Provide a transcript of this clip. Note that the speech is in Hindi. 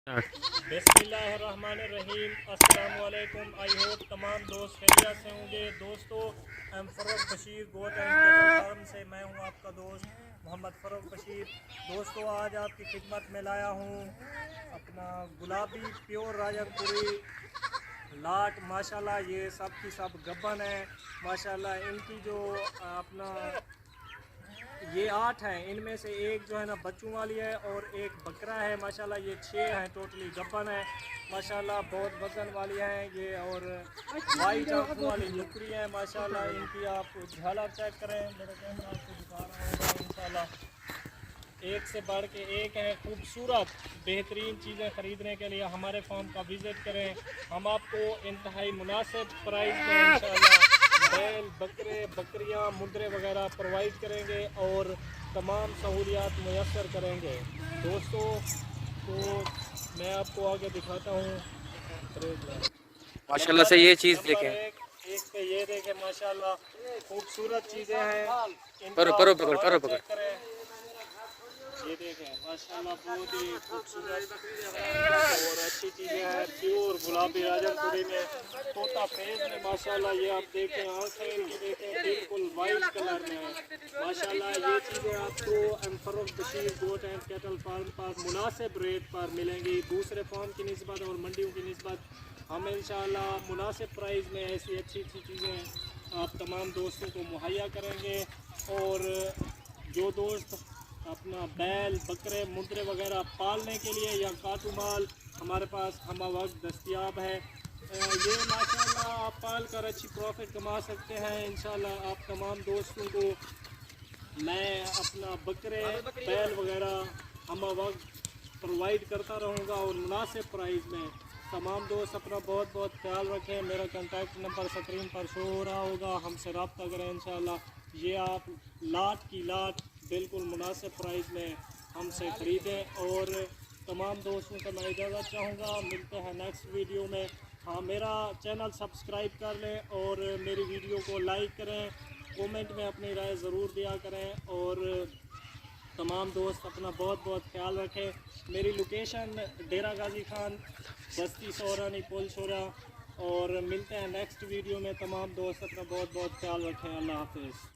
बिस्मिल्लाहिर्रहमानिर्रहीम। अस्सलाम वालेकुम। आई होप तमाम दोस्त खैरियत से होंगे। दोस्तों, Farogh Bashir goat and cattle farm से मैं हूं आपका दोस्त मोहम्मद फ़रोग बशीर। दोस्तों, आज आपकी खिदमत में लाया हूं अपना गुलाबी प्योर राजनपुरी लाट। माशाल्लाह ये सब की सब गब्बन है। माशाल्लाह इनकी जो अपना ये 8 हैं, इनमें से एक जो है ना बच्चों वाली है और एक बकरा है। माशाल्लाह ये 6 हैं टोटली गब्बन है। माशाल्लाह बहुत वजन वाली हैं ये और वाइट आंखों वाली नुकरी है। माशाल्लाह इनकी आप झलक चेक करें, मेरे कैमरा आपको दिखा रहा होगा। इंशाल्लाह एक से बढ़ के एक है खूबसूरत। बेहतरीन चीज़ें ख़रीदने के लिए हमारे फार्म का विज़िट करें। हम आपको इंतहाई मुनासिब प्राइस में इंशाल्लाह बैल, बकरे, बकरियां, मुद्रे वगैरह प्रोवाइड करेंगे और तमाम सहूलियात मुयस्सर करेंगे। दोस्तों, तो मैं आपको आगे दिखाता हूँ। माशाल्लाह से ये चीज़ नंबर देखें। एक पे ये देखें, माशाल्लाह खूबसूरत चीज़ें हैं। परो परो पकड़, परो पकड़। ये देखें माशाल्लाह बहुत ही खूबसूरत और अच्छी चीज़ें हैं। प्योर गुलाबी राजनपुरी में तोता फेस में माशाल्लाह ये आप देखें, आंखें इनकी देखें बिल्कुल वाइट कलर में है। माशाल्लाह ये चीज़ें आपको Farogh Bashir goat and cattle farm पर मुनासिब रेट पर मिलेंगी। दूसरे फार्म की निस्बत और मंडियों की निस्बत हम इंशाल्लाह मुनासिब प्राइस में ऐसी अच्छी अच्छी चीज़ें आप तमाम दोस्तों को मुहैया करेंगे। और जो दोस्त अपना बैल, बकरे, मुद्रे वगैरह पालने के लिए या काटू माल हमारे पास हम वक्त दस्तियाब है। ये माशाल्लाह आप पाल कर अच्छी प्रॉफिट कमा सकते हैं। इंशाल्लाह आप तमाम दोस्तों को मैं अपना बकरे, बैल वगैरह हम वक्त प्रोवाइड करता रहूँगा और मुनासिब प्राइस में। तमाम दोस्त अपना बहुत बहुत ख्याल रखें। मेरा कॉन्टैक्ट नंबर स्क्रीन पर शो हो रहा होगा, हमसे रब्ता करें। इंशाल्लाह ये आप लाट की लाट बिल्कुल मुनासिब प्राइस में हमसे ख़रीदें। और तमाम दोस्तों से मैं इजाज़त चाहूँगा। मिलते हैं नेक्स्ट वीडियो में। हाँ, मेरा चैनल सब्सक्राइब कर लें और मेरी वीडियो को लाइक करें। कमेंट में अपनी राय ज़रूर दिया करें और तमाम दोस्त अपना बहुत बहुत ख्याल रखें। मेरी लोकेशन डेरा गाजी खान, बस्ती सोरानी, पुल शोरा। और मिलते हैं नेक्स्ट वीडियो में। तमाम दोस्त अपना बहुत बहुत ख्याल रखें। अल्लाह हाफिज़।